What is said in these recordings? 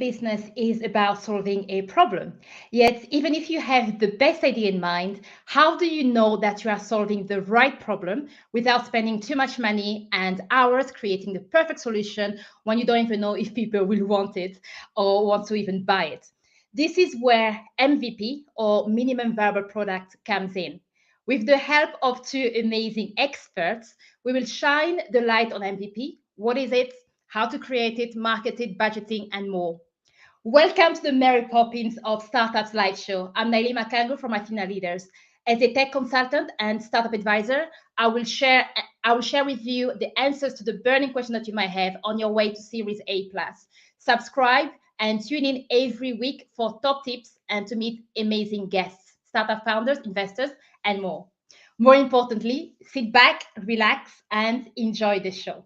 business is about solving a problem. Yet, even if you have the best idea in mind, how do you know that you are solving the right problem without spending too much money and hours creating the perfect solution when you don't even know if people will want it or want to even buy it? This is where MVP, or minimum viable product, comes in. With the help of two amazing experts, we will shine the light on MVP. What is it? How to create it, market it, budgeting, and more. Welcome to the Mary Poppins of Startup Slideshow. I'm Naily Makangu from Athena Leaders. As a tech consultant and startup advisor, I will share with you the answers to the burning question that you might have on your way to Series A+. Subscribe and tune in every week for top tips and to meet amazing guests, startup founders, investors, and more. More importantly, sit back, relax, and enjoy the show.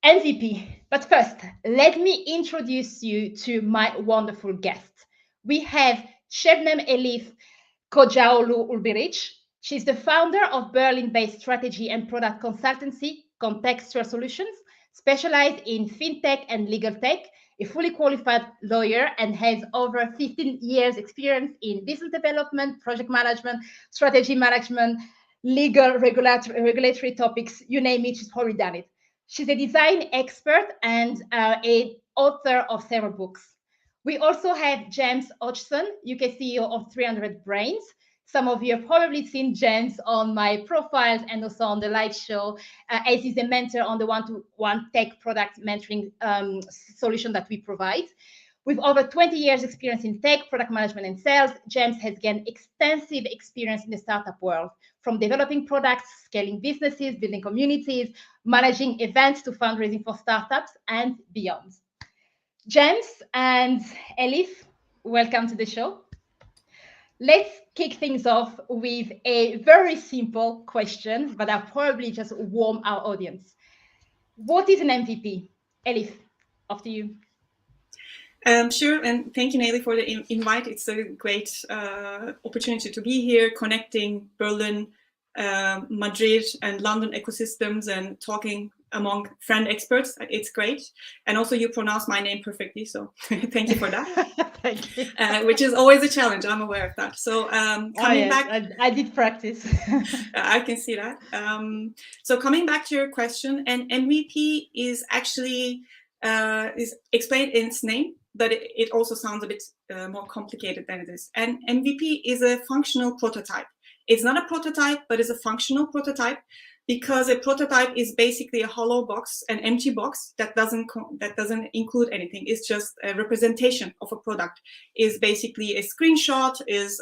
MVP. But first, let me introduce you to my wonderful guests. We have Shebnem Elif Kojaolu Ulbirich. She's the founder of Berlin-based strategy and product consultancy, Contextual Solutions, specialized in fintech and legal tech, a fully qualified lawyer, and has over 15 years experience in business development, project management, strategy management, legal, regulatory topics, you name it, she's probably done it. She's a design expert and an author of several books. We also have James Hodgson, UK CEO of 300 Brains. Some of you have probably seen James on my profiles and also on the live show, as he's a mentor on the one-to-one tech product mentoring solution that we provide. With over 20 years experience in tech, product management, and sales, James has gained extensive experience in the startup world, from developing products, scaling businesses, building communities, managing events to fundraising for startups and beyond. James and Elif, welcome to the show. Let's kick things off with a very simple question, but I'll probably just warm our audience. What is an MVP? Elif, after you. Sure, and thank you, Naily, for the invite. It's a great opportunity to be here, connecting Berlin, Madrid, and London ecosystems and talking among friend experts. It's great. And also you pronounce my name perfectly, so thank you for that. Thank you. Which is always a challenge, I'm aware of that. So coming back... I did practice. I can see that. So coming back to your question, an MVP is actually is explained in its name, but it also sounds a bit more complicated than it is. And MVP is a functional prototype. It's not a prototype, but it's a functional prototype, because a prototype is basically a hollow box, an empty box that doesn't include anything. It's just a representation of a product. Is basically a screenshot, is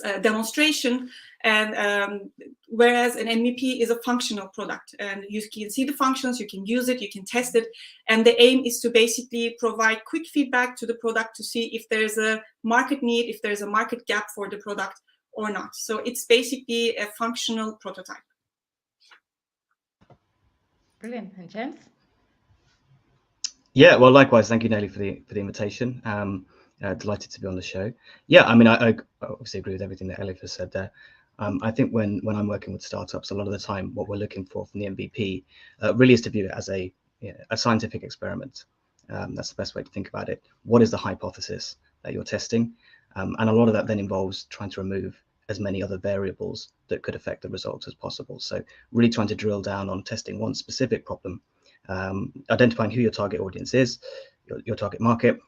a demonstration, and whereas an MVP is a functional product, and you can see the functions, you can use it, you can test it, and the aim is to basically provide quick feedback to the product to see if there's a market need, if there's a market gap for the product or not. So it's basically a functional prototype. Brilliant. And James? Yeah, well, likewise, thank you, Naily, for the invitation. Delighted to be on the show. Yeah, I mean, I obviously agree with everything that Elif has said there. I think when I'm working with startups, a lot of the time, what we're looking for from the MVP really is to view it as a scientific experiment. That's the best way to think about it. What is the hypothesis that you're testing? And a lot of that then involves trying to remove as many other variables that could affect the results as possible. So really trying to drill down on testing one specific problem, identifying who your target audience is, your target market,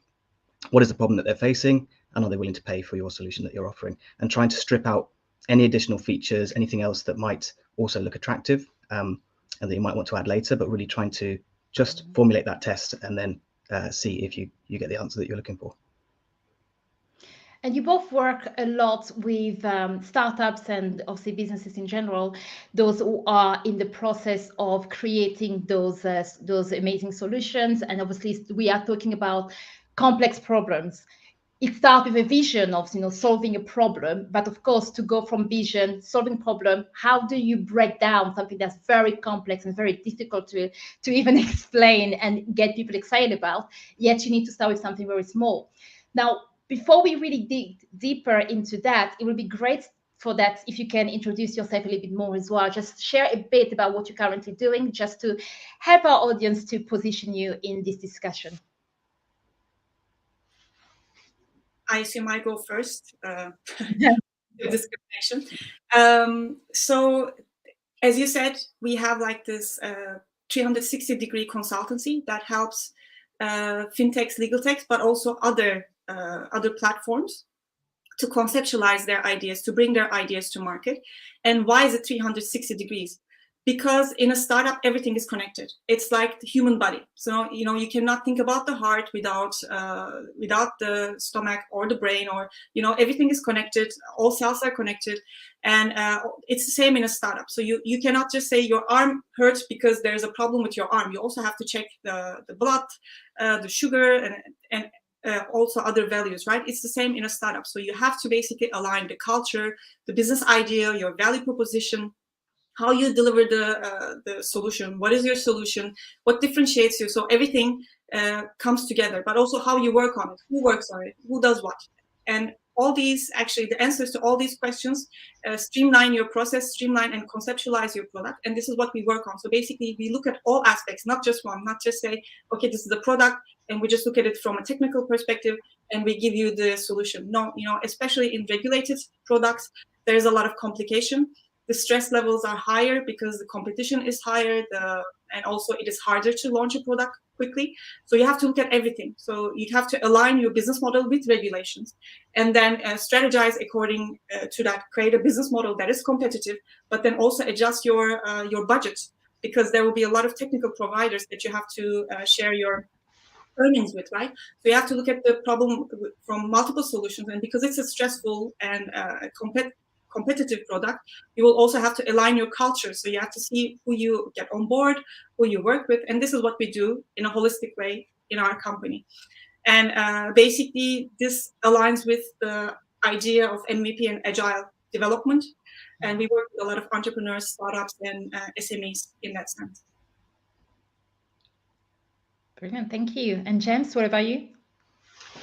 what is the problem that they're facing, and are they willing to pay for your solution that you're offering, and trying to strip out any additional features, anything else that might also look attractive and that you might want to add later, but really trying to just formulate that test and then see if you get the answer that you're looking for. And you both work a lot with startups and obviously businesses in general, those who are in the process of creating those amazing solutions. And obviously we are talking about complex problems. It starts with a vision of solving a problem, but of course to go from vision, solving problem, how do you break down something that's very complex and very difficult to even explain and get people excited about, yet you need to start with something very small. Now, before we really dig deeper into that, it would be great for that if you can introduce yourself a little bit more as well. Just share a bit about what you're currently doing, just to help our audience to position you in this discussion. I assume I go first. Yeah. Discrimination. So, as you said, we have like this 360-degree consultancy that helps fintechs, legal techs, but also other platforms to conceptualize their ideas, to bring their ideas to market. And why is it 360 degrees? Because in a startup, everything is connected. It's like the human body. So, you cannot think about the heart without the stomach or the brain, or, everything is connected. All cells are connected. And it's the same in a startup. So you cannot just say your arm hurts because there's a problem with your arm. You also have to check the blood, the sugar, and also other values, right? It's the same in a startup. So you have to basically align the culture, the business idea, your value proposition, how you deliver the solution, what is your solution, what differentiates you. So everything comes together, but also how you work on it, who works on it, who does what. And all these, actually, the answers to all these questions streamline your process, streamline and conceptualize your product. And this is what we work on. So basically, we look at all aspects, not just one, not just say, okay, this is the product, and we just look at it from a technical perspective, and we give you the solution. No, especially in regulated products, there's a lot of complication. The stress levels are higher because the competition is higher, and also it is harder to launch a product quickly. So you have to look at everything. So you have to align your business model with regulations, and then strategize according to that. Create a business model that is competitive, but then also adjust your budget, because there will be a lot of technical providers that you have to share your earnings with, right? So you have to look at the problem from multiple solutions, and because it's a stressful and competitive product, you will also have to align your culture. So you have to see who you get on board, who you work with, and this is what we do in a holistic way in our company. And basically, this aligns with the idea of MVP and agile development, and we work with a lot of entrepreneurs, startups, and SMEs in that sense. Brilliant, thank you. And James, what about you?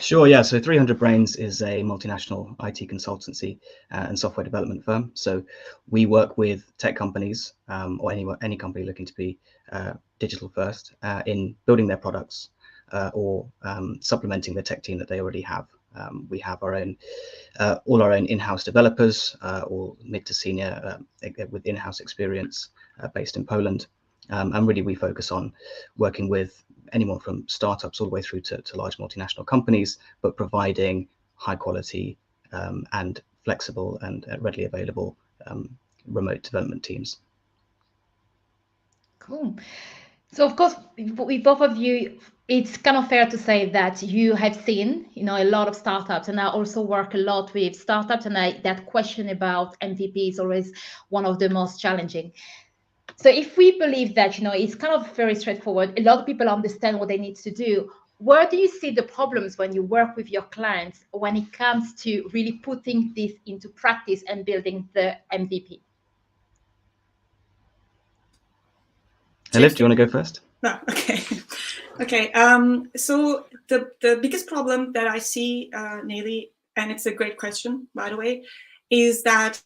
Sure, yeah. So 300 Brains is a multinational IT consultancy and software development firm. So we work with tech companies or any company looking to be digital first in building their products or supplementing the tech team that they already have. We have our own, all our own in-house developers, all mid to senior with in-house experience based in Poland. And really we focus on working with anyone from startups all the way through to large multinational companies, but providing high quality and flexible and readily available remote development teams. Cool. So of course, with both of you, it's kind of fair to say that you have seen, a lot of startups, and I also work a lot with startups, and that question about MVP is always one of the most challenging. So if we believe that, it's kind of very straightforward, a lot of people understand what they need to do, where do you see the problems when you work with your clients when it comes to really putting this into practice and building the MVP? Elif, do you want to go first? No, okay. Okay. So the biggest problem that I see, Naily, and it's a great question, by the way, is that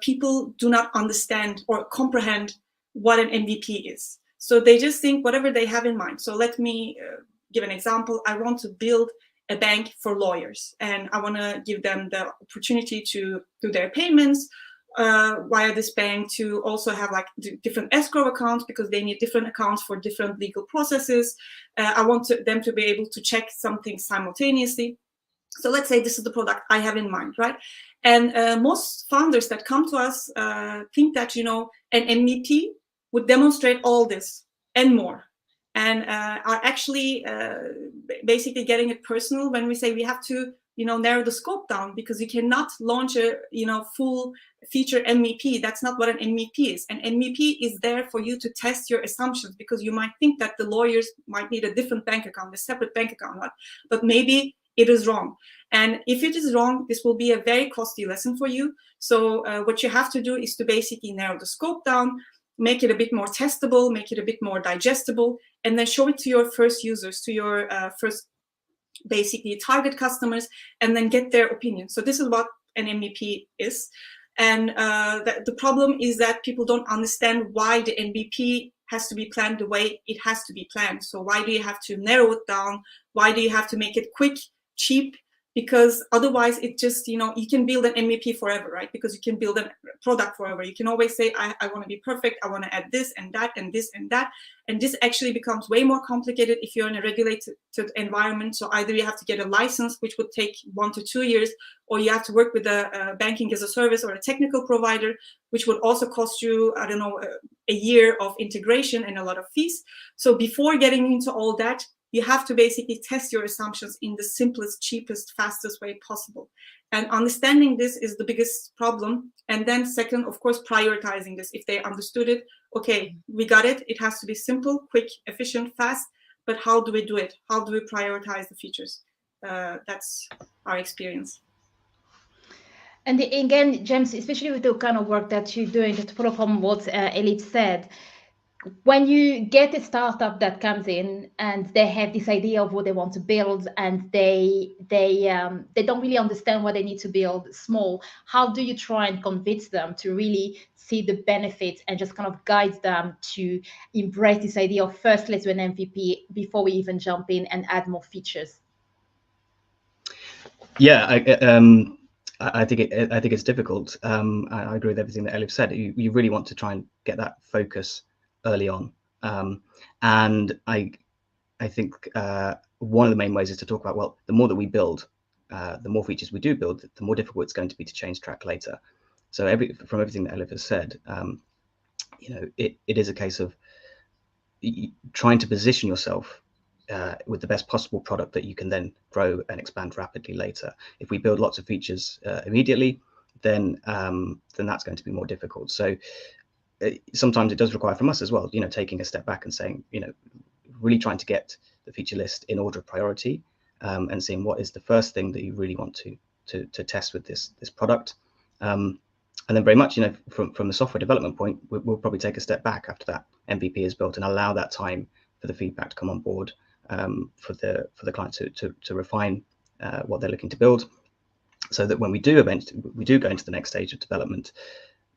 people do not understand or comprehend what an MVP is. So they just think whatever they have in mind. So let me give an example. I want to build a bank for lawyers, and I want to give them the opportunity to do their payments via this bank, to also have like different escrow accounts because they need different accounts for different legal processes. I want them to be able to check something simultaneously. So let's say this is the product I have in mind, right? And most founders that come to us think that, an MVP would demonstrate all this and more, and are actually basically getting it personal when we say we have to narrow the scope down, because you cannot launch a full feature MVP. That's not what an MVP is. An MVP is there for you to test your assumptions, because you might think that the lawyers might need a different bank account, a separate bank account, right? But maybe it is wrong. And if it is wrong, this will be a very costly lesson for you. So what you have to do is to basically narrow the scope down, make it a bit more testable, make it a bit more digestible, and then show it to your first users, to your first basically target customers, and then get their opinion. So this is what an MVP is. And the problem is that people don't understand why the MVP has to be planned the way it has to be planned. So why do you have to narrow it down? Why do you have to make it quick, cheap, because otherwise it just, you can build an MVP forever, right? Because you can build a product forever. You can always say, I want to be perfect. I want to add this and that and this and that. And this actually becomes way more complicated if you're in a regulated environment. So either you have to get a license, which would take 1 to 2 years, or you have to work with a banking as a service or a technical provider, which would also cost you, I don't know, a year of integration and a lot of fees. So before getting into all that, you have to basically test your assumptions in the simplest, cheapest, fastest way possible. And understanding this is the biggest problem. And then second, of course, prioritizing this. If they understood it, okay, we got it. It has to be simple, quick, efficient, fast. But how do we do it? How do we prioritize the features? That's our experience. And again, James, especially with the kind of work that you're doing, just to follow from what Elif said, when you get a startup that comes in and they have this idea of what they want to build and they don't really understand what they need to build small, how do you try and convince them to really see the benefits and just kind of guide them to embrace this idea of first let's do an MVP before we even jump in and add more features? Yeah, I think it's difficult. I agree with everything that Elif said. You really want to try and get that focus early on, and I think one of the main ways is to talk about, well, the more that we build, the more features we do build, the more difficult it's going to be to change track later. So from everything that Elif has said, it is a case of trying to position yourself with the best possible product that you can then grow and expand rapidly later. If we build lots of features immediately, then that's going to be more difficult. So sometimes it does require from us as well, taking a step back and saying, really trying to get the feature list in order of priority, and seeing what is the first thing that you really want to test with this product. And then very much, from the software development point, we'll probably take a step back after that MVP is built and allow that time for the feedback to come on board, for the client to refine what they're looking to build, so that when we do go into the next stage of development,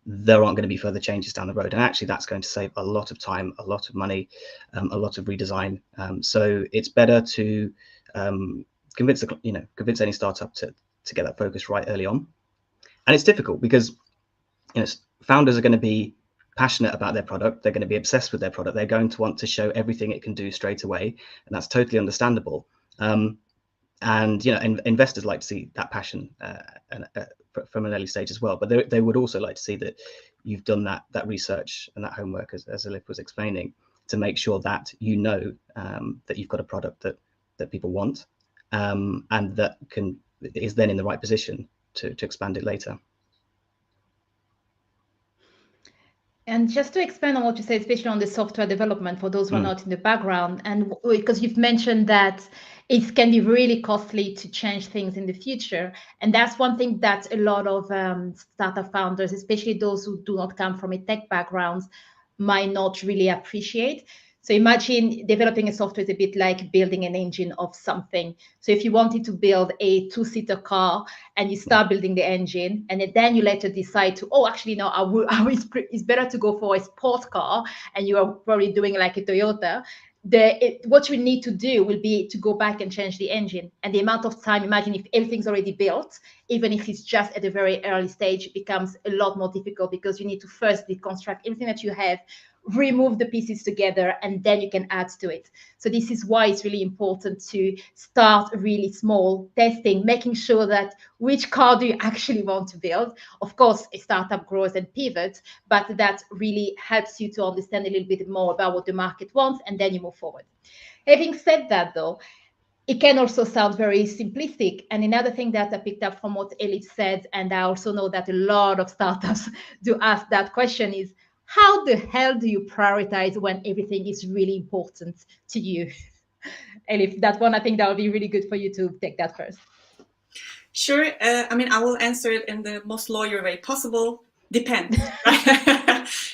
there aren't going to be further changes down the road. And actually that's going to save a lot of time, a lot of money, a lot of redesign. So it's better to convince any startup to get that focus right early on. And it's difficult because founders are going to be passionate about their product. They're going to be obsessed with their product. They're going to want to show everything it can do straight away, and that's totally understandable. And investors like to see that passion from an early stage as well. But they would also like to see that you've done that research and that homework, as Elif was explaining, to make sure that that you've got a product that people want, and that is then in the right position to expand it later. And just to expand on what you said, especially on the software development for those who are not in the background, and because you've mentioned that it can be really costly to change things in the future. And that's one thing that a lot of startup founders, especially those who do not come from a tech background, might not really appreciate. So imagine developing a software is a bit like building an engine of something. So if you wanted to build a 2-seater car and you start building the engine, and then you later decide to, it's better to go for a sport car, and you are probably doing like a Toyota, what you need to do will be to go back and change the engine. And the amount of time, imagine if everything's already built, even if it's just at a very early stage, it becomes a lot more difficult because you need to first deconstruct everything that you have, remove the pieces together, and then you can add to it. So this is why it's really important to start really small, testing, making sure that which car do you actually want to build. Of course, a startup grows and pivots, but that really helps you to understand a little bit more about what the market wants, and then you move forward. Having said that, though, it can also sound very simplistic. And another thing that I picked up from what Elif said, and I also know that a lot of startups do ask that question, is how the hell do you prioritize when everything is really important to you? Elif, that one, I think that would be really good for you to take that first. Sure. I will answer it in the most lawyer way possible. Depends.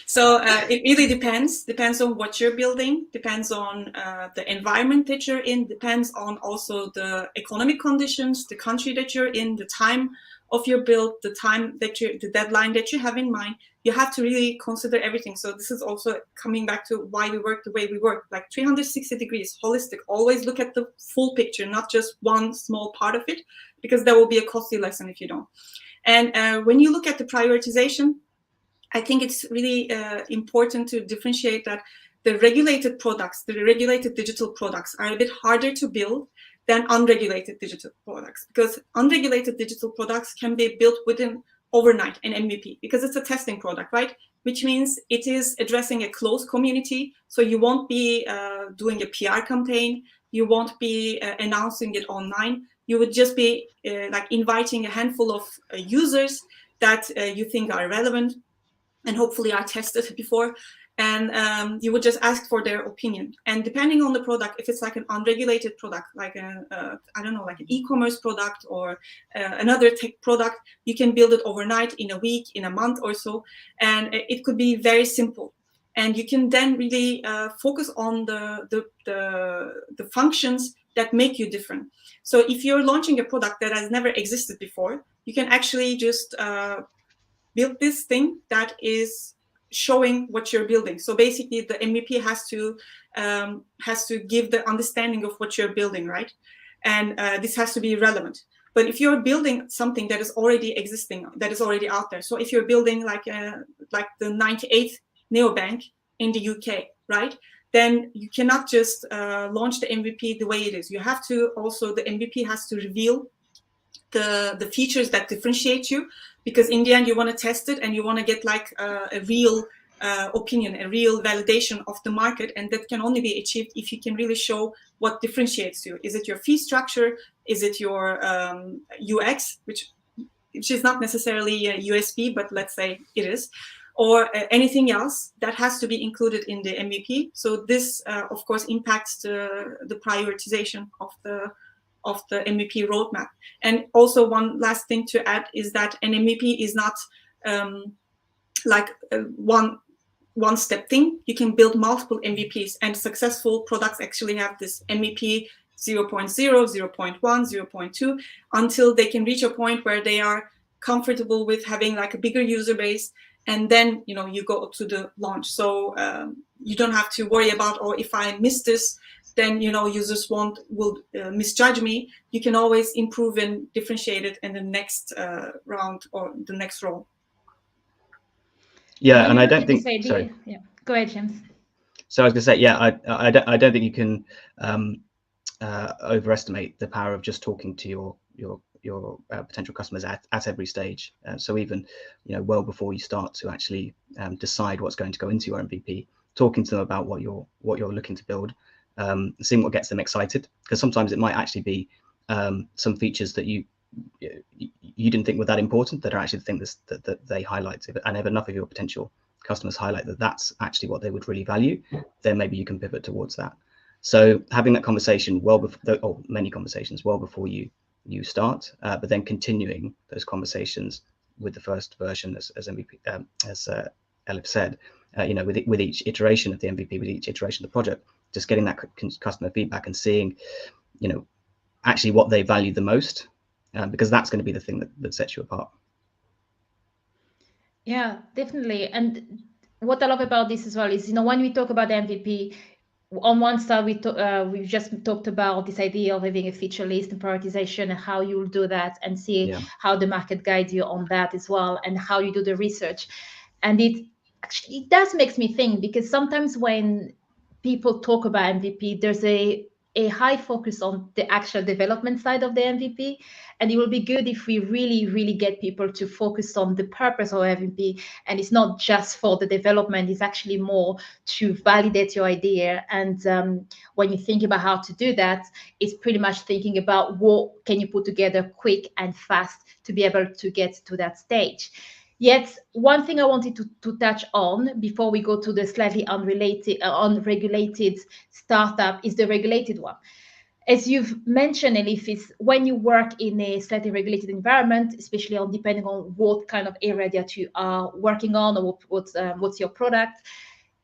So it really depends on what you're building, depends on the environment that you're in, depends on also the economic conditions, the country that you're in, the time of your build, the time that the deadline that you have in mind, you have to really consider everything. So this is also coming back to why we work the way we work, like 360 degrees, holistic. Always look at the full picture, not just one small part of it, because that will be a costly lesson if you don't. And when you look at the prioritization, I think it's really important to differentiate that the regulated products, the regulated digital products, are a bit harder to build than unregulated digital products, because unregulated digital products can be built within overnight, an MVP, because it's a testing product, right? Which means it is addressing a closed community. So you won't be doing a PR campaign. You won't be announcing it online. You would just be like inviting a handful of users that you think are relevant and hopefully are tested before. And you would just ask for their opinion. And depending on the product, if it's like an unregulated product, like I don't know, like an e-commerce product or another tech product, you can build it overnight, in a week, in a month or so. And it could be very simple. And you can then really focus on the functions that make you different. So if you're launching a product that has never existed before, you can actually just build this thing that is showing what you're building. So basically, the MVP has to give the understanding of what you're building, right? And this has to be relevant. But if you're building something that is already existing, that is already out there, so if you're building like the 98th neobank in the UK, right? Then you cannot just launch the MVP the way it is. You have to also, the MVP has to reveal the features that differentiate you, because in the end you want to test it and you want to get like a real opinion, a real validation of the market, and that can only be achieved if you can really show what differentiates you. Is it your fee structure? Is it your UX, which is not necessarily a USP, but let's say it is, or anything else that has to be included in the MVP. So this, of course, impacts the prioritization of the MVP roadmap. And also one last thing to add is that an MVP is not like a one-step thing. You can build multiple MVPs, and successful products actually have this MVP 0.0, 0.1, 0.2, until they can reach a point where they are comfortable with having like a bigger user base, and then you go to the launch. So you don't have to worry about, or if I miss this, then users will misjudge me. You can always improve and differentiate it in the next round or the next role. Yeah, and I don't think. Sorry. Yeah, go ahead, James. So I was going to say, yeah, I don't think you can overestimate the power of just talking to your potential customers at every stage. So even well before you start to actually decide what's going to go into your MVP, talking to them about what you're looking to build. Seeing what gets them excited, because sometimes it might actually be some features that you didn't think were that important that are actually the things that they highlight. And if enough of your potential customers highlight that that's actually what they would really value, then maybe you can pivot towards that. So having that conversation well before, or many conversations well before you start, but then continuing those conversations with the first version as MVP, as Elif said, with each iteration of the MVP, with each iteration of the project, just getting that customer feedback and seeing, actually what they value the most, because that's going to be the thing that sets you apart. Yeah, definitely. And what I love about this as well is, when we talk about the MVP, on one side, we've just talked about this idea of having a feature list and prioritization, and how you'll do that, and see how the market guides you on that as well, and how you do the research. And it does makes me think, because sometimes when people talk about MVP, there's a high focus on the actual development side of the MVP. And it will be good if we really, really get people to focus on the purpose of MVP. And it's not just for the development, it's actually more to validate your idea. And when you think about how to do that, it's pretty much thinking about what can you put together quick and fast to be able to get to that stage. Yet, one thing I wanted to touch on before we go to the slightly unregulated startup is the regulated one. As you've mentioned, Elif, is when you work in a slightly regulated environment, especially depending on what kind of area that you are working on, or what's your product,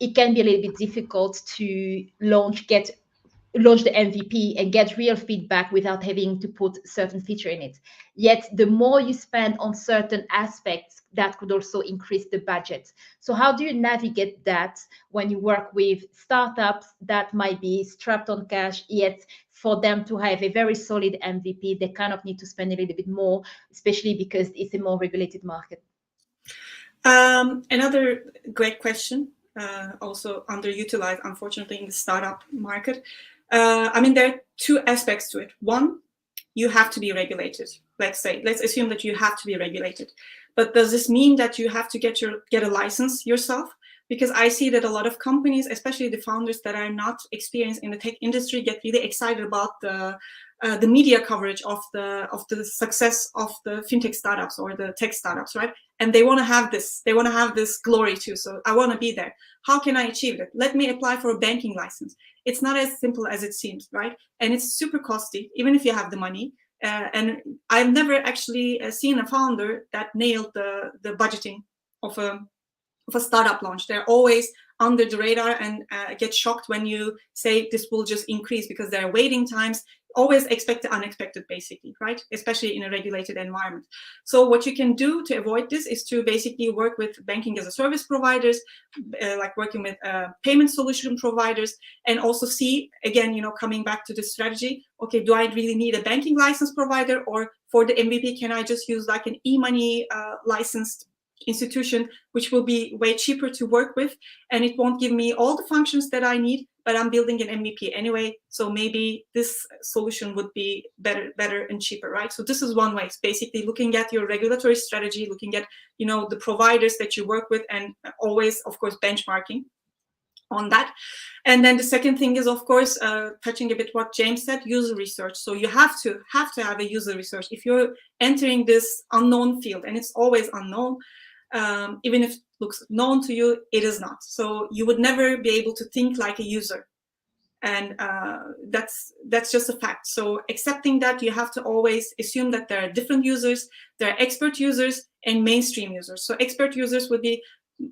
it can be a little bit difficult to get launch the MVP and get real feedback without having to put certain feature in it. Yet the more you spend on certain aspects, that could also increase the budget. So how do you navigate that when you work with startups that might be strapped on cash, yet for them to have a very solid MVP, they kind of need to spend a little bit more, especially because it's a more regulated market? Another great question, also underutilized, unfortunately, in the startup market. I mean, there are two aspects to it. One, you have to be regulated. Let's assume that you have to be regulated. But does this mean that you have to get a license yourself? Because I see that a lot of companies, especially the founders that are not experienced in the tech industry, get really excited about the media coverage of the success of the fintech startups or the tech startups, right? And they want to have this. They want to have this glory too. So I want to be there. How can I achieve it? Let me apply for a banking license. It's not as simple as it seems, right? And it's super costly, even if you have the money. And I've never actually seen a founder that nailed the budgeting of a startup launch. They're always under the radar and get shocked when you say this will just increase, because there are waiting times. Always expect the unexpected, basically, right? Especially in a regulated environment. So what you can do to avoid this is to basically work with banking as a service providers, like working with payment solution providers, and also see, again, you know, coming back to the strategy, okay, do I really need a banking license provider, or for the MVP, can I just use like an e-money licensed institution, which will be way cheaper to work with, and it won't give me all the functions that I need, but I'm building an MVP anyway, so maybe this solution would be better and cheaper, right? So this is one way. It's basically looking at your regulatory strategy, looking at, you know, the providers that you work with, and always, of course, benchmarking on that. And then the second thing is, of course, touching a bit what James said, user research. So you have to have a user research if you're entering this unknown field, and it's always unknown. Even if it looks known to you, it is not. So you would never be able to think like a user, and that's just a fact. So accepting that, you have to always assume that there are different users. There are expert users and mainstream users. So expert users would be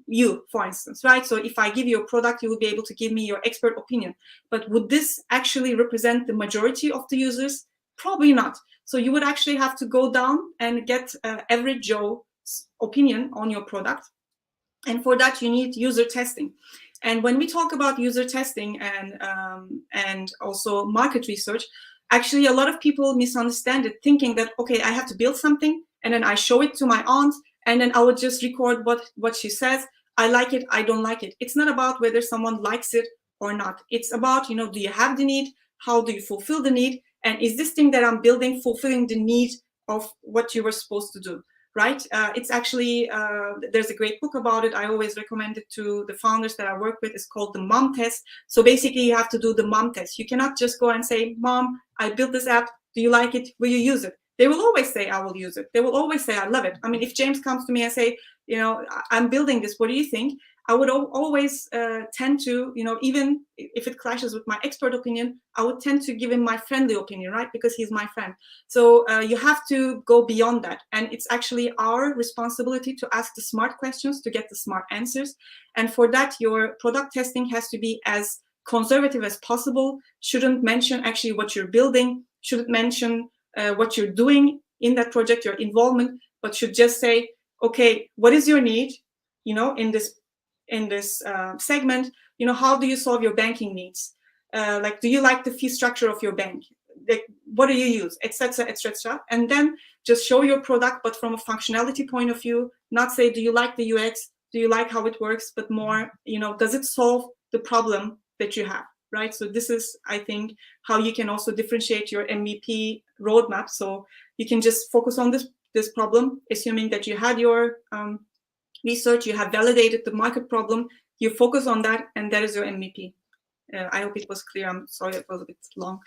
you, for instance, right? So if I give you a product, you will be able to give me your expert opinion. But would this actually represent the majority of the users? Probably not. So you would actually have to go down and get average Joe opinion on your product, and for that you need user testing. And when we talk about user testing and also market research, actually a lot of people misunderstand it, thinking that, okay, I have to build something and then I show it to my aunt and then I would just record what she says. I like it, I don't like it. It's not about whether someone likes it or not. It's about, you know, do you have the need? How do you fulfill the need? And is this thing that I'm building fulfilling the need of what you were supposed to do? Right? It's actually, there's a great book about it. I always recommend it to the founders that I work with. It's called the Mom Test. So basically you have to do the Mom Test. You cannot just go and say, Mom, I built this app. Do you like it? Will you use it? They will always say, I will use it. They will always say, I love it. I mean, if James comes to me and say, you know, I'm building this, what do you think? I would always tend to, you know, even if it clashes with my expert opinion, I would tend to give him my friendly opinion, right? Because he's my friend. So you have to go beyond that. And it's actually our responsibility to ask the smart questions to get the smart answers. And for that, your product testing has to be as conservative as possible. Shouldn't mention actually what you're building, shouldn't mention what you're doing in that project, your involvement, but should just say, okay, what is your need, you know, in this segment, you know, how do you solve your banking needs? Like, do you like the fee structure of your bank? Like, what do you use, etc., etc. And then just show your product, but from a functionality point of view, not say, do you like the UX? Do you like how it works? But more, you know, does it solve the problem that you have, right? So this is, I think, how you can also differentiate your MVP roadmap. So you can just focus on this problem, assuming that you had your research, you have validated the market problem, you focus on that, and that is your MVP. I hope it was clear. I'm sorry it was a bit long.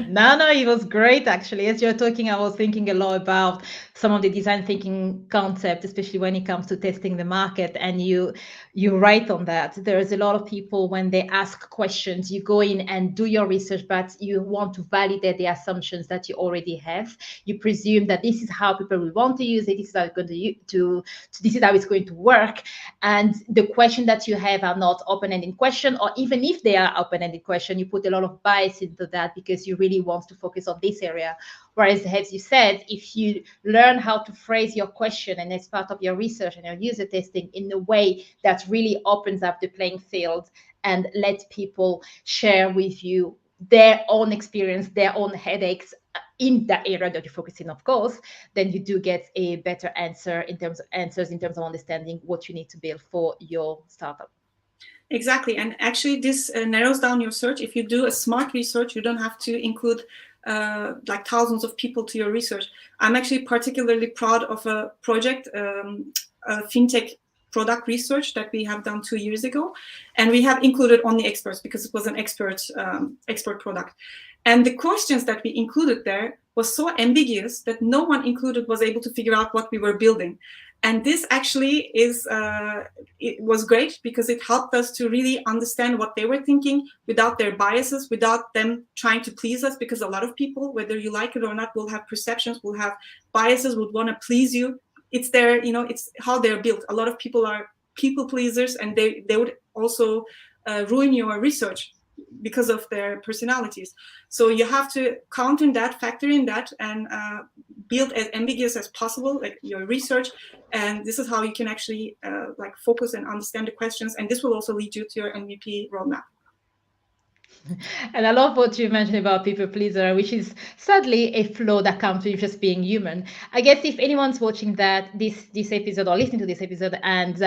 No, it was great, actually. As you're talking, I was thinking a lot about some of the design thinking concepts, especially when it comes to testing the market. And you write on that. There's a lot of people, when they ask questions, you go in and do your research, but you want to validate the assumptions that you already have. You presume that this is how people will want to use it. This is how it's going this is how it's going to work. And the question that you have are not open-ended question, or even if they they are open-ended questions. You put a lot of bias into that because you really want to focus on this area. Whereas, as you said, if you learn how to phrase your question and as part of your research and your user testing in a way that really opens up the playing field and let people share with you their own experience, their own headaches in that area that you're focusing, of course, then you do get a better answer in terms of understanding what you need to build for your startup. Exactly. And actually this narrows down your search. If you do a smart research, you don't have to include like thousands of people to your research. I'm actually particularly proud of a project, a fintech product research that we have done 2 years ago, and we have included only experts because it was an expert product. And the questions that we included there was so ambiguous that no one included was able to figure out what we were building. And this actually is, it was great because it helped us to really understand what they were thinking without their biases, without them trying to please us, because a lot of people, whether you like it or not, will have perceptions, will have biases, would want to please you. It's their, it's how they're built. A lot of people are people pleasers, and they would also ruin your research because of their personalities. So you have to count in that, factor in that, and build as ambiguous as possible, like your research. And this is how you can actually like focus and understand the questions. And this will also lead you to your MVP roadmap. And I love what you mentioned about people pleaser, which is sadly a flaw that comes with just being human. I guess if anyone's watching this episode or listening to this episode, and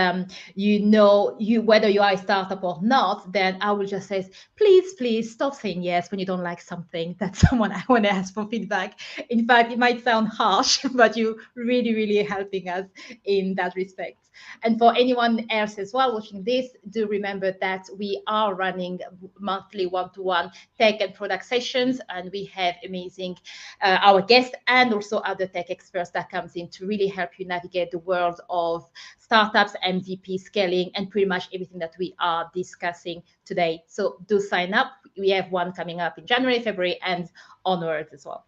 whether you are a startup or not, then I will just say, please stop saying yes when you don't like something that someone I want to ask for feedback. In fact, it might sound harsh, but you're really helping us in that respect. And for anyone else as well watching this, do remember that we are running monthly one-to-one tech and product sessions, and we have amazing our guests and also other tech experts that comes in to really help you navigate the world of startups, MVP, scaling, and pretty much everything that we are discussing today. So do sign up. We have one coming up in January, February, and onwards as well.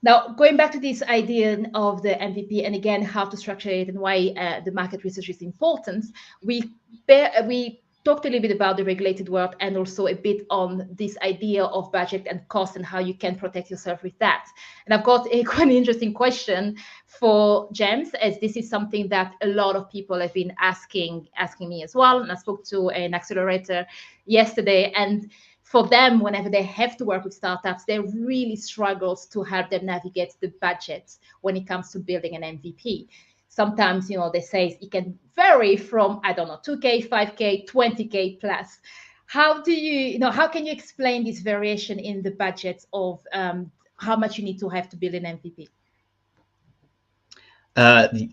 Now, going back to this idea of the MVP, and again, how to structure it and why the market research is important, we talked a little bit about the regulated world and also a bit on this idea of budget and cost and how you can protect yourself with that. And I've got a quite interesting question for James, as this is something that a lot of people have been asking me as well. And I spoke to an accelerator yesterday, and for them, whenever they have to work with startups, they really struggle to help them navigate the budget when it comes to building an MVP. Sometimes, they say it can vary from, 2K, 5K, 20K plus. How do how can you explain this variation in the budget of how much you need to have to build an MVP?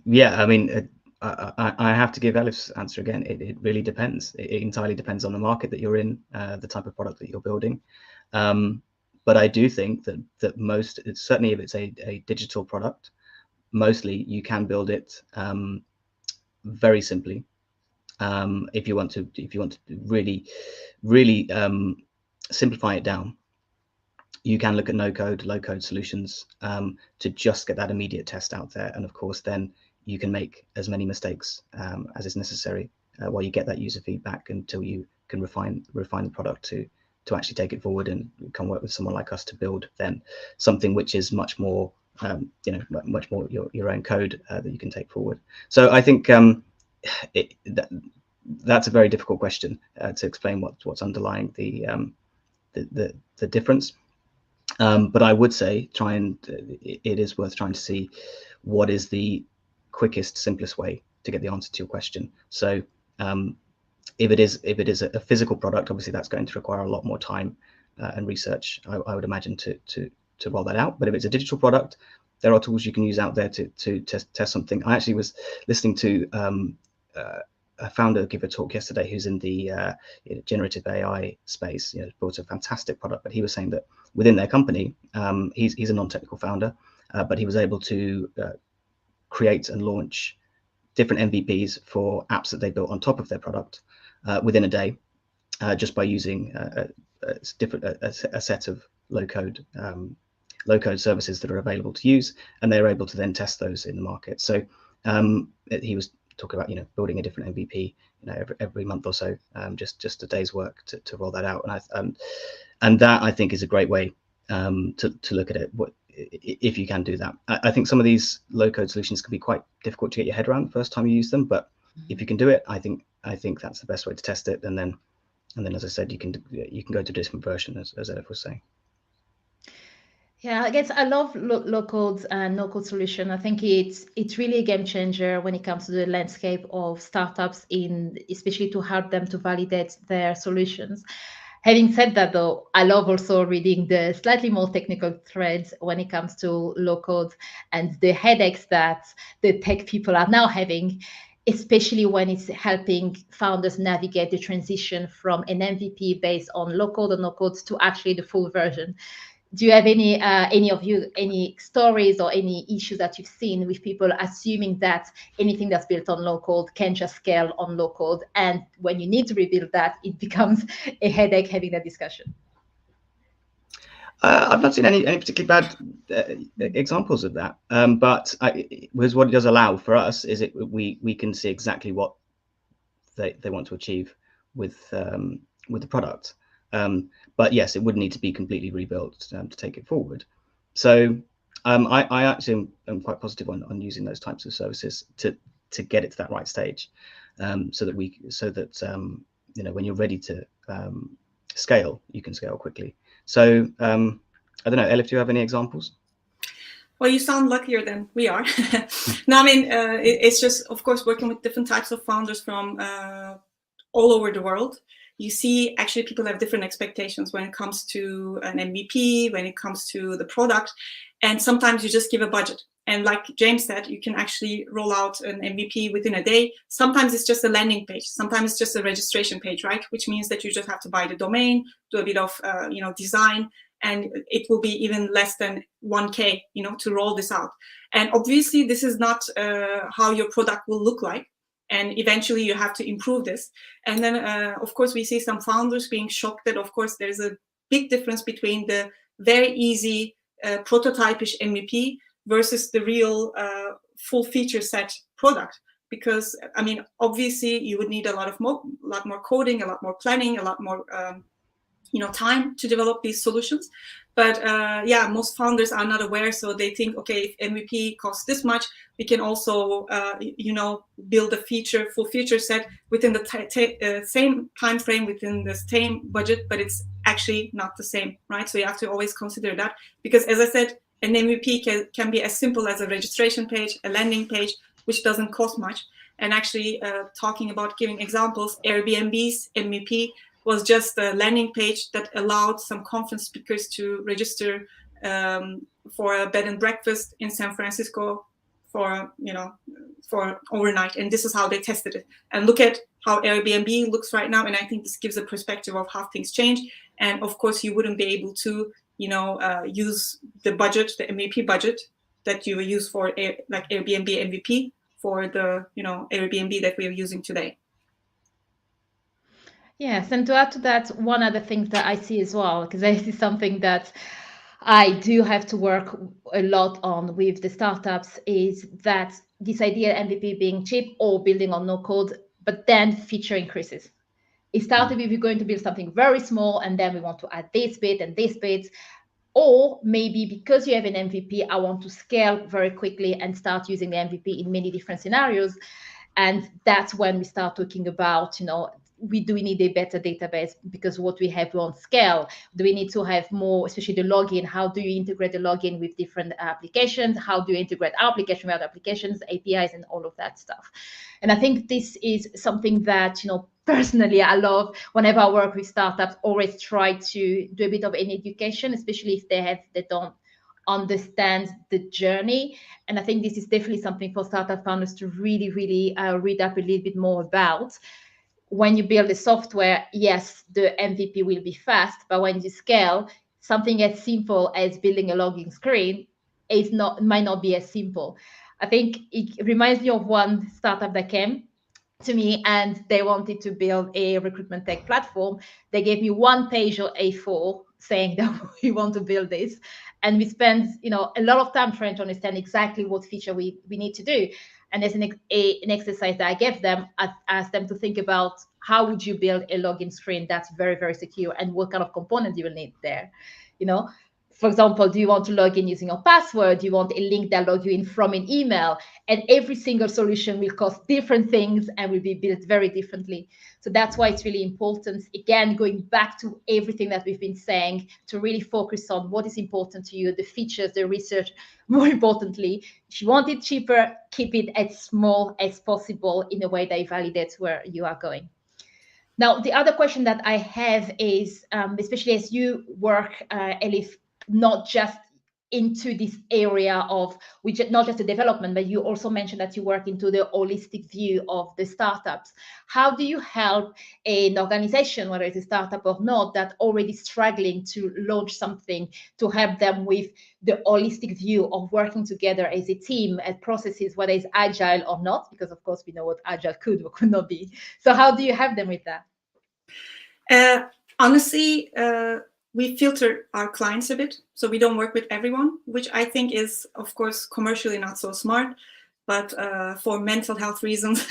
Yeah, I mean, I have to give Elif's answer again. It really depends. It entirely depends on the market that you're in, the type of product that you're building. But I do think that most, certainly if it's a digital product, mostly you can build it very simply. If you want to really simplify it down, you can look at no-code, low-code solutions to just get that immediate test out there. And of course, then you can make as many mistakes as is necessary while you get that user feedback until you can refine the product to actually take it forward and come work with someone like us to build then something which is much more much more your own code that you can take forward. So I think that's a very difficult question to explain what's underlying the difference. But I would say it is worth trying to see what is the quickest, simplest way to get the answer to your question. So if it is a physical product, obviously that's going to require a lot more time and research, I would imagine, to roll that out. But if it's a digital product, there are tools you can use out there to test something. I actually was listening to a founder give a talk yesterday who's in the generative AI space. Built a fantastic product, but he was saying that within their company, he's a non-technical founder, but he was able to create and launch different MVPs for apps that they built on top of their product within a day, just by using a set of low-code services that are available to use, and they're able to then test those in the market. So he was talk about, building a different MVP, every month or so, just a day's work to roll that out. And that I think is a great way to look at it. If you can do that. I think some of these low code solutions can be quite difficult to get your head around the first time you use them, but if you can do it, I think that's the best way to test it. And then as I said, you can go to a different version, as Elif was saying. Yeah, I guess I love low code and no code solution. I think it's really a game changer when it comes to the landscape of startups, especially to help them to validate their solutions. Having said that, though, I love also reading the slightly more technical threads when it comes to low code and the headaches that the tech people are now having, especially when it's helping founders navigate the transition from an MVP based on low code or no code to actually the full version. Do you have any stories or any issues that you've seen with people assuming that anything that's built on low code can just scale on low code, and when you need to rebuild that, it becomes a headache having that discussion? I've not seen any particularly bad examples of that, but what it does allow for us is we can see exactly what they want to achieve with the product. But yes, it would need to be completely rebuilt to take it forward. So I actually am quite positive on using those types of services to get it to that right stage, so that when you're ready to scale, you can scale quickly. So I don't know, Elif, do you have any examples? Well, you sound luckier than we are. No, I mean, it's just, of course, working with different types of founders from all over the world. You see, actually, people have different expectations when it comes to an MVP, when it comes to the product. And sometimes you just give a budget. And like James said, you can actually roll out an MVP within a day. Sometimes it's just a landing page. Sometimes it's just a registration page, right? Which means that you just have to buy the domain, do a bit of design, and it will be even less than 1K, to roll this out. And obviously, this is not how your product will look like. And eventually you have to improve this. And then, of course, we see some founders being shocked that, of course, there's a big difference between the very easy prototypish MVP versus the real full feature set product. Because, I mean, obviously, you would need a lot more coding, a lot more planning, a lot more time to develop these solutions. But most founders are not aware, so they think, okay, if MVP costs this much, we can also build a full feature set within the same time frame, within the same budget, but it's actually not the same, right? So you have to always consider that, because as I said, an MVP can be as simple as a registration page, a landing page, which doesn't cost much. And actually, talking about giving examples, Airbnb's MVP was just a landing page that allowed some conference speakers to register for a bed and breakfast in San Francisco for overnight. And this is how they tested it. And look at how Airbnb looks right now. And I think this gives a perspective of how things change. And of course, you wouldn't be able to, use the budget, the MVP budget that you use for like Airbnb MVP for the, Airbnb that we are using today. Yes, and to add to that, one other thing that I see as well, because this is something that I do have to work a lot on with the startups, is that this idea of MVP being cheap or building on no code, but then feature increases. It started with, we're going to build something very small, and then we want to add this bit and this bit. Or maybe because you have an MVP, I want to scale very quickly and start using the MVP in many different scenarios. And that's when we start talking about, do we need a better database because what we have won't scale? Do we need to have more, especially the login? How do you integrate the login with different applications? How do you integrate our application with other applications, APIs, and all of that stuff? And I think this is something that, personally, I love. Whenever I work with startups, always try to do a bit of an education, especially if they don't understand the journey. And I think this is definitely something for startup founders to really, really read up a little bit more about. When you build the software, yes, the MVP will be fast, but when you scale, something as simple as building a login screen might not be as simple. I think it reminds me of one startup that came to me and they wanted to build a recruitment tech platform. They gave me one page of A4 saying that we want to build this. and we spend, you know, a lot of time trying to understand exactly what feature we need to do. And there's an exercise that I gave them. I asked them to think about how would you build a login screen that's very, very secure, and what kind of components you will need there. You know, for example, do you want to log in using your password? Do you want a link that logs you in from an email? And every single solution will cost different things and will be built very differently. So that's why it's really important, again, going back to everything that we've been saying, to really focus on what is important to you, the features, the research. More importantly, if you want it cheaper, keep it as small as possible in a way that validates where you are going. Now, the other question that I have is, especially as you work, Elif, not just into this area of which not just the development, but you also mentioned that you work into the holistic view of the startups. How do you help an organization, whether it's a startup or not, that already struggling to launch something, to help them with the holistic view of working together as a team, at processes, whether it's agile or not, because of course we know what agile could or could not be. So how do you help them with that? Honestly, we filter our clients a bit, so we don't work with everyone, which I think is, of course, commercially not so smart. But for mental health reasons,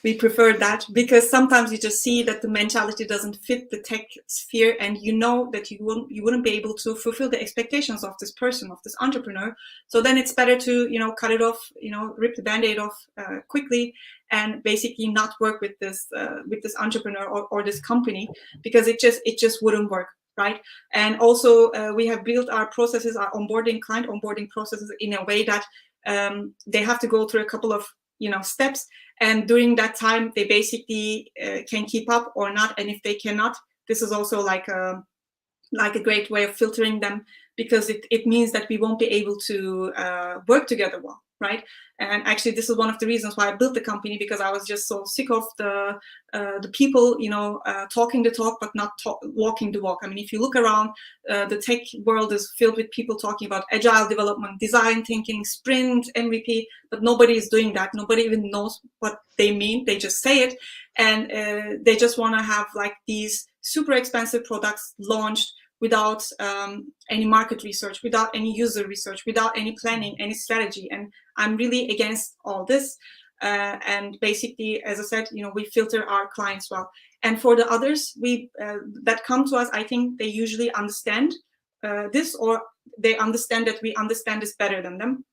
we prefer that, because sometimes you just see that the mentality doesn't fit the tech sphere, and you know that you wouldn't be able to fulfill the expectations of this person, of this entrepreneur. So then it's better to, you know, cut it off, you know, rip the Band-Aid off quickly, and basically not work with this entrepreneur or this company, because it just wouldn't work, right? And also we have built our processes, our client onboarding processes in a way that they have to go through a couple of, you know, steps, and during that time they basically can keep up or not. And if they cannot, this is also like a great way of filtering them, because it means that we won't be able to work together well, right? And actually, this is one of the reasons why I built the company, because I was just so sick of the people, you know, talking the talk but not walking the walk. I mean, if you look around, the tech world is filled with people talking about agile development, design thinking, sprint, MVP, but nobody is doing that. Nobody even knows what they mean. They just say it, and they just want to have like these super expensive products launched without any market research, without any user research, without any planning, any strategy. And I'm really against all this. And basically, as I said, you know, we filter our clients well. And for the others that come to us, I think they usually understand this, or they understand that we understand this better than them.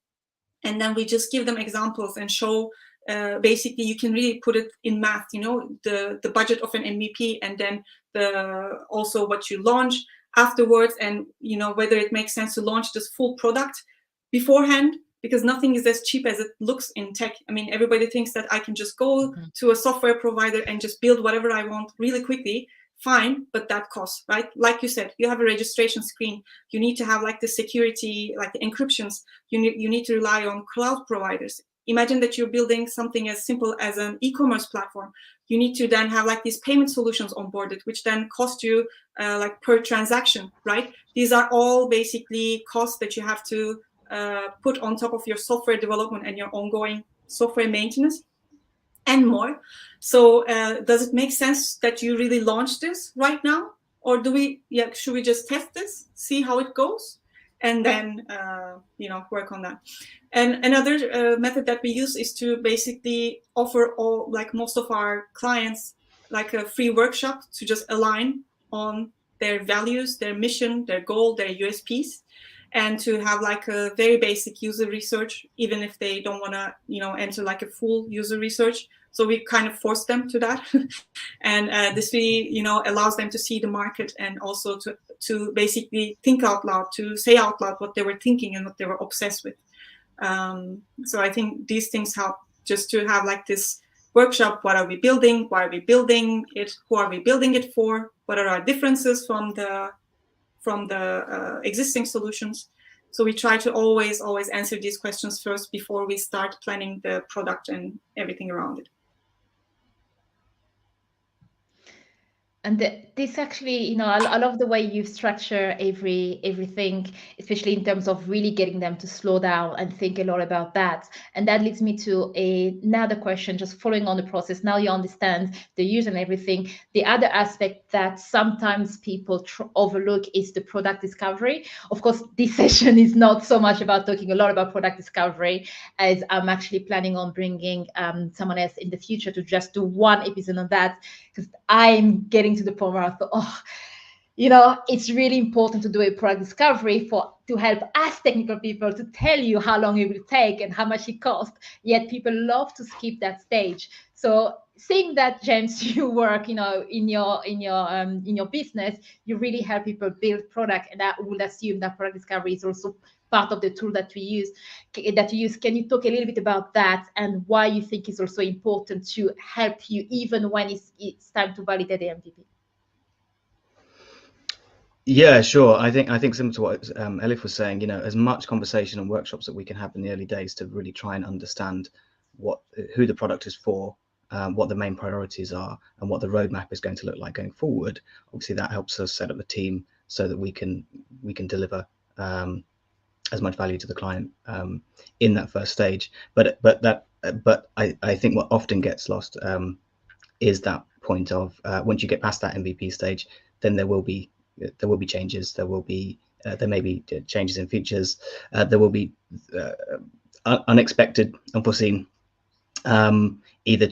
And then we just give them examples and show, basically, you can really put it in math, you know, the budget of an MVP, and then also what you launch afterwards, and, you know, whether it makes sense to launch this full product beforehand, because nothing is as cheap as it looks in tech. I mean, everybody thinks that I can just go to a software provider and just build whatever I want really quickly. Fine, but that costs, right? Like you said, you have a registration screen. You need to have like the security, like the encryptions. You need to rely on cloud providers. Imagine that you're building something as simple as an e-commerce platform. You need to then have like these payment solutions onboarded, which then cost you like per transaction, right? These are all basically costs that you have to put on top of your software development and your ongoing software maintenance and more. So does it make sense that you really launch this right now? Or should we just test this, see how it goes, and then you know, work on that? And another method that we use is to basically offer most of our clients like a free workshop to just align on their values, their mission, their goal, their USPs, and to have like a very basic user research, even if they don't want to, you know, enter like a full user research. So we kind of force them to that. And this really, you know, allows them to see the market, and also to basically think out loud, to say out loud what they were thinking and what they were obsessed with. So I think these things help, just to have like this workshop. What are we building? Why are we building it? Who are we building it for? What are our differences from the existing solutions? So we try to always answer these questions first before we start planning the product and everything around it. And this actually, you know, I love the way you structure everything, especially in terms of really getting them to slow down and think a lot about that. And that leads me to another question, just following on the process. Now you understand the use and everything. The other aspect that sometimes people overlook is the product discovery. Of course, this session is not so much about talking a lot about product discovery, as I'm actually planning on bringing someone else in the future to just do one episode on that, because I'm getting to the point where I thought, oh, you know, it's really important to do a product discovery to help us technical people to tell you how long it will take and how much it costs. Yet people love to skip that stage. So seeing that, James, you work, you know, in your business, you really help people build product, and I would assume that product discovery is also part of the tool that you use. Can you talk a little bit about that and why you think it's also important to help you even when it's time to validate the MVP? Yeah, sure. I think similar to what Elif was saying, you know, as much conversation and workshops that we can have in the early days to really try and understand who the product is for, what the main priorities are, and what the roadmap is going to look like going forward. Obviously, that helps us set up the team so that we can deliver as much value to the client in that first stage. But I think what often gets lost is that point of once you get past that MVP stage, then there will be changes. There may be changes in features. There will be unexpected, unforeseen. Either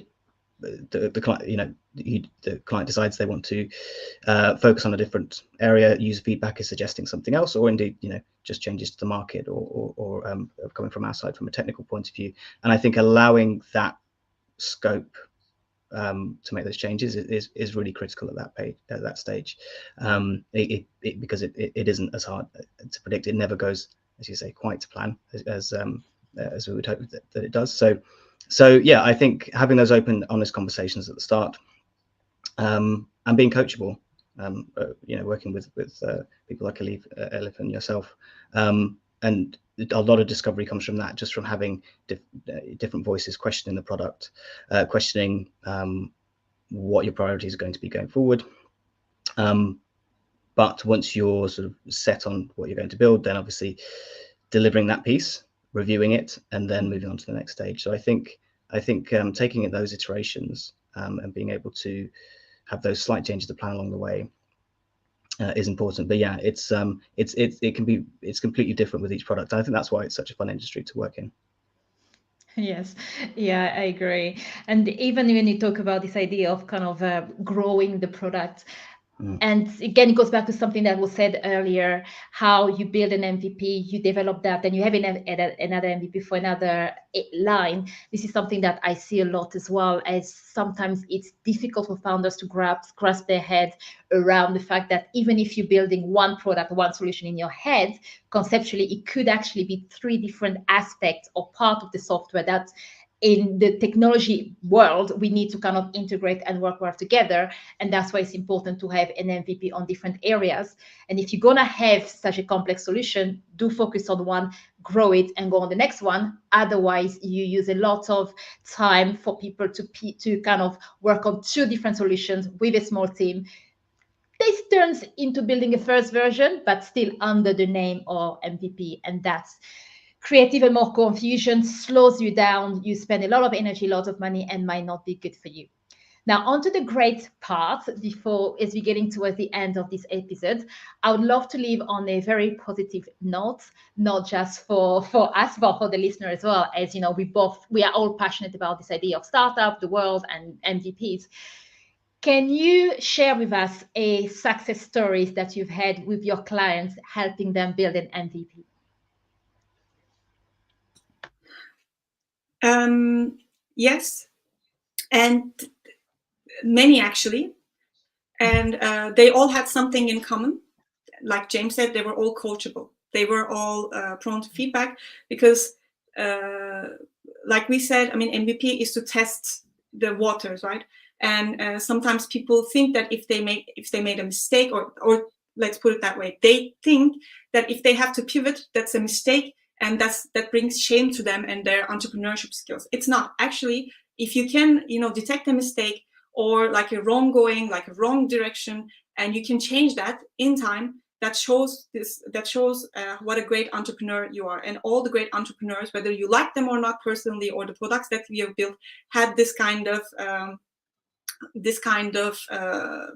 the client, you know, the client decides they want to focus on a different area. User feedback is suggesting something else, or indeed, you know, just changes to the market, or coming from our side from a technical point of view. And I think allowing that scope to make those changes is really critical at that stage, because it isn't as hard to predict. It never goes, as you say, quite to plan as we would hope that it does. So yeah, I think having those open, honest conversations at the start, and being coachable, you know, working with people like Elif and yourself, and a lot of discovery comes from that, just from having different voices questioning the product, questioning what your priorities are going to be going forward. But once you're sort of set on what you're going to build, then obviously delivering that piece, reviewing it, and then moving on to the next stage. So I think taking it those iterations and being able to have those slight changes to plan along the way is important. But yeah, it's completely different with each product. I think that's why it's such a fun industry to work in. Yes, yeah, I agree. And even when you talk about this idea of kind of growing the product, and again, it goes back to something that was said earlier, how you build an MVP, you develop that, then you have another MVP for another line. This is something that I see a lot as well, as sometimes it's difficult for founders to grasp their head around the fact that even if you're building one product, one solution in your head, conceptually, it could actually be 3 different aspects or part of the software that in the technology world, we need to kind of integrate and work well together. And that's why it's important to have an MVP on different areas. And if you're going to have such a complex solution, do focus on one, grow it, and go on the next one. Otherwise, you use a lot of time for people to kind of work on 2 different solutions with a small team. This turns into building a first version, but still under the name of MVP. And that's create even more confusion, slows you down. You spend a lot of energy, a lot of money, and might not be good for you. Now, on to the great part. Before, as we're getting towards the end of this episode, I would love to leave on a very positive note, not just for us, but for the listener as well. As you know, we are all passionate about this idea of startup, the world, and MVPs. Can you share with us a success stories that you've had with your clients, helping them build an MVP? Yes, and many actually, and they all had something in common. Like James said, they were all coachable. They were all prone to feedback because, like we said, I mean, MVP is to test the waters, right? And sometimes people think that if they made a mistake, or let's put it that way, they think that if they have to pivot, that's a mistake, and that brings shame to them and their entrepreneurship skills. It's not. Actually, if you can, detect a mistake or like a wrong going, like a wrong direction, and you can change that in time. That shows what a great entrepreneur you are. And all the great entrepreneurs, whether you like them or not personally, or the products that we have built, had this kind of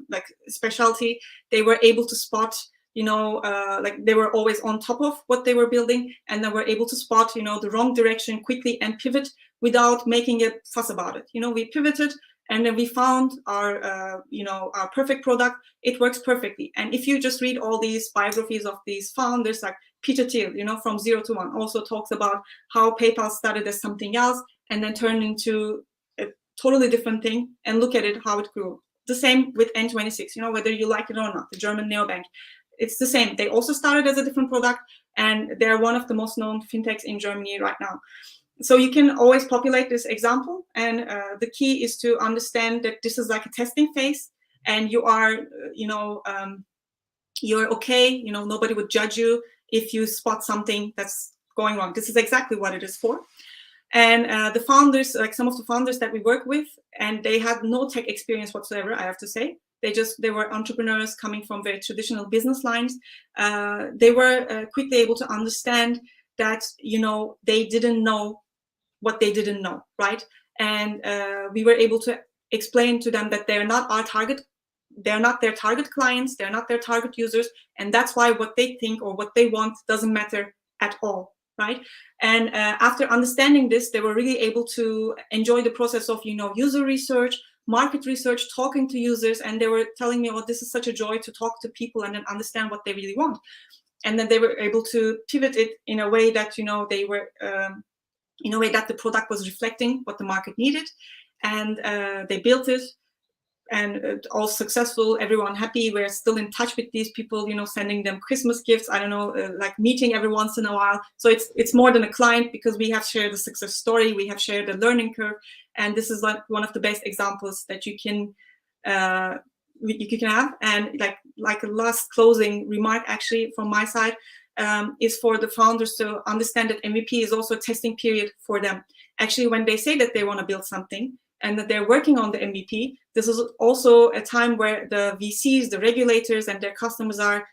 like specialty. They were able to spot, like they were always on top of what they were building, and they were able to spot, the wrong direction quickly and pivot without making a fuss about it. We pivoted, and then we found our our perfect product. It works perfectly. And if you just read all these biographies of these founders, like Peter Thiel, from 0 to 1, also talks about how PayPal started as something else and then turned into a totally different thing, and look at it, how it grew. The same with N26, whether you like it or not, the German neobank. It's the same. They also started as a different product, and they're one of the most known fintechs in Germany right now. So you can always populate this example, and the key is to understand that this is like a testing phase, and you are, you're okay. Nobody would judge you if you spot something that's going wrong. This is exactly what it is for. And the founders, like some of the founders that we work with, and they had no tech experience whatsoever, I have to say. They were entrepreneurs coming from very traditional business lines. They were quickly able to understand that, they didn't know what they didn't know, right? And we were able to explain to them that they're not our target. They're not their target clients. They're not their target users. And that's why what they think or what they want doesn't matter at all, right? And after understanding this, they were really able to enjoy the process of, user research, market research, talking to users. And they were telling me, oh, this is such a joy to talk to people and then understand what they really want. And then they were able to pivot it in a way that, they were, in a way that the product was reflecting what the market needed. And they built it, and all successful, everyone happy. We're still in touch with these people, sending them Christmas gifts, I don't know, like meeting every once in a while. So it's more than a client, because we have shared the success story, we have shared the learning curve, and this is like one of the best examples that you can have. And like a last closing remark, actually, from my side, is for the founders to understand that MVP is also a testing period for them. Actually, when they say that they want to build something and that they're working on the MVP, this is also a time where the VCs, the regulators, and their customers are,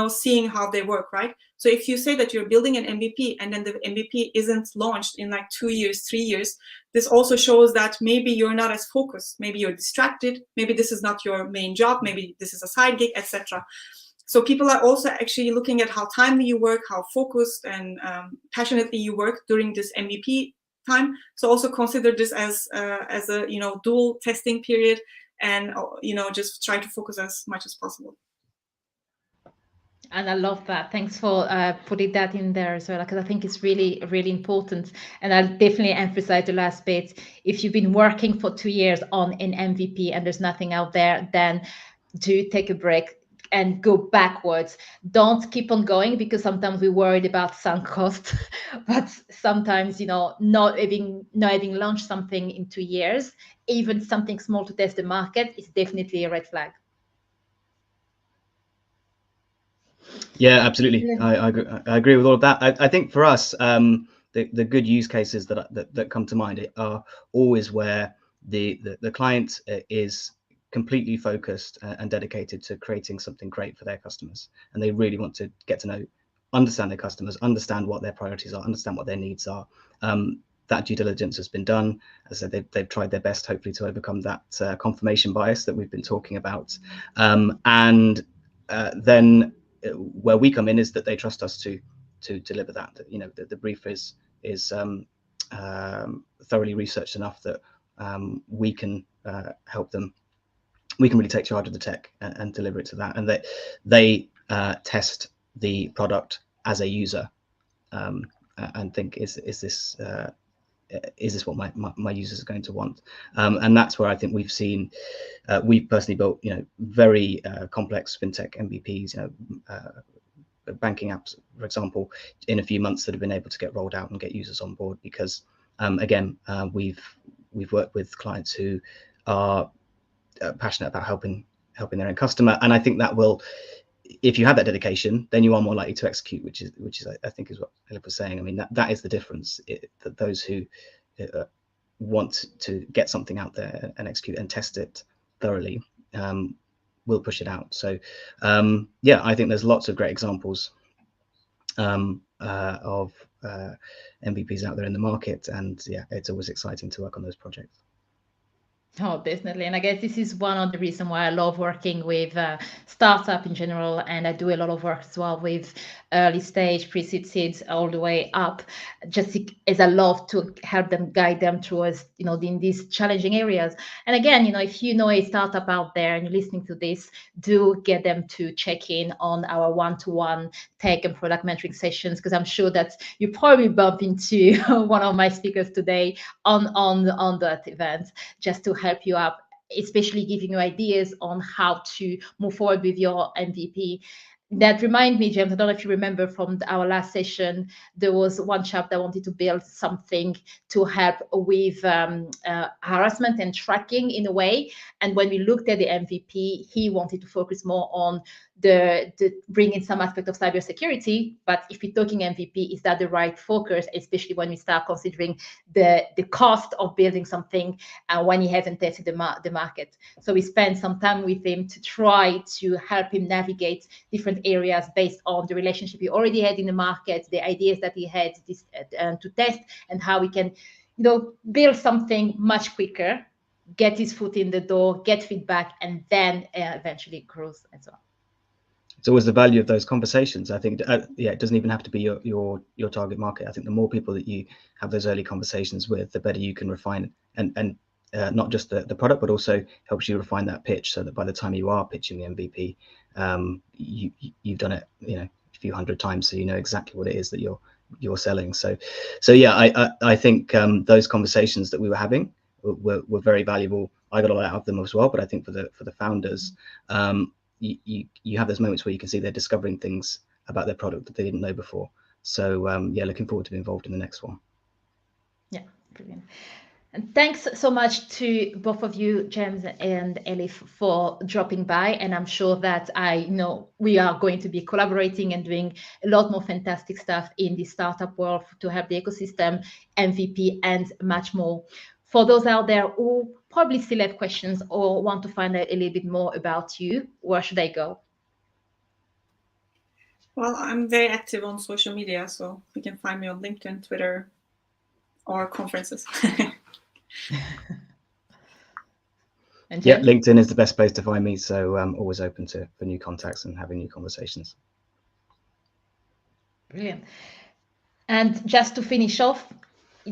seeing how they work, right? So if you say that you're building an MVP and then the MVP isn't launched in like 2 years, 3 years, this also shows that maybe you're not as focused, maybe you're distracted, maybe this is not your main job, maybe this is a side gig, etc. So people are also actually looking at how timely you work, how focused and passionately you work during this MVP time. So also consider this as a dual testing period, and just try to focus as much as possible. And I love that. Thanks for putting that in there as well, because I think it's really, really important. And I'll definitely emphasize the last bit. If you've been working for 2 years on an MVP and there's nothing out there, then do take a break and go backwards. Don't keep on going, because sometimes we're worried about sunk cost, but sometimes, not having launched something in 2 years, even something small to test the market, is definitely a red flag. Yeah, absolutely. I agree with all of that. I think for us, the good use cases that come to mind are always where the client is completely focused and dedicated to creating something great for their customers, and they really want to get to know, understand their customers, understand what their priorities are, understand what their needs are. That due diligence has been done. As I said, they've tried their best, hopefully, to overcome that confirmation bias that we've been talking about. And then where we come in is that they trust us to deliver that. The brief is thoroughly researched enough that we can help them. We can really take charge of the tech and deliver it to that, and that they test the product as a user and think, is this what my users are going to want? And that's where I think we've seen, we've personally built, very complex fintech MVPs, banking apps, for example, in a few months that have been able to get rolled out and get users on board, because again, we've worked with clients who are passionate about helping their own customer. And I think that will, if you have that dedication, then you are more likely to execute, which is I think is what Philip was saying. I mean, that is the difference, that those who want to get something out there and execute and test it thoroughly, we'll push it out. So yeah, I think there's lots of great examples of MVPs out there in the market, and yeah, it's always exciting to work on those projects. Oh, definitely. And I guess this is one of the reasons why I love working with startup in general. And I do a lot of work as well with early stage, pre-seed, seeds, all the way up, just as I love to help them, guide them towards, in these challenging areas. And again, if you know a startup out there and you're listening to this, do get them to check in on our one-to-one tech and product mentoring sessions, because I'm sure that you probably bump into one of my speakers today on that event, just to help you up, especially giving you ideas on how to move forward with your MVP. That remind me, James, I don't know if you remember from our last session, there was one chap that wanted to build something to help with harassment and tracking in a way. And when we looked at the MVP, he wanted to focus more on the bringing some aspect of cybersecurity. But if we're talking MVP, is that the right focus, especially when we start considering the cost of building something when he hasn't tested the market? So we spent some time with him to try to help him navigate different areas based on the relationship he already had in the market, the ideas that he had to test, and how we can, build something much quicker, get his foot in the door, get feedback, and then eventually grows as well. It's always the value of those conversations. I think, yeah, it doesn't even have to be your target market. I think the more people that you have those early conversations with, the better you can refine and not just the product, but also helps you refine that pitch, so that by the time you are pitching the MVP, you've done it, a few hundred times, so you know exactly what it is that you're selling. So yeah, I think those conversations that we were having were very valuable. I got a lot out of them as well. But I think for the founders, you have those moments where you can see they're discovering things about their product that they didn't know before. So yeah, looking forward to being involved in the next one. Yeah, brilliant. And thanks so much to both of you, James and Elif, for dropping by. And I'm sure that we are going to be collaborating and doing a lot more fantastic stuff in the startup world to help the ecosystem, MVP, and much more. For those out there who probably still have questions or want to find out a little bit more about you, where should I go? Well, I'm very active on social media, so you can find me on LinkedIn, Twitter, or conferences. And yeah, LinkedIn is the best place to find me, so I'm always open for new contacts and having new conversations. Brilliant. And just to finish off,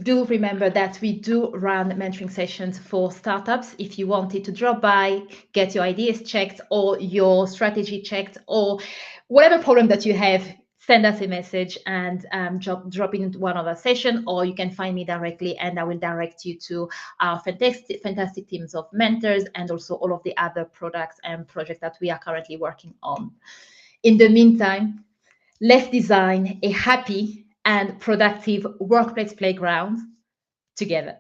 do remember that we do run mentoring sessions for startups. If you wanted to drop by, get your ideas checked or your strategy checked, or whatever problem that you have, send us a message and drop into one of our sessions, or you can find me directly and I will direct you to our fantastic teams of mentors and also all of the other products and projects that we are currently working on. In the meantime, let's design a happy and productive workplace playground together.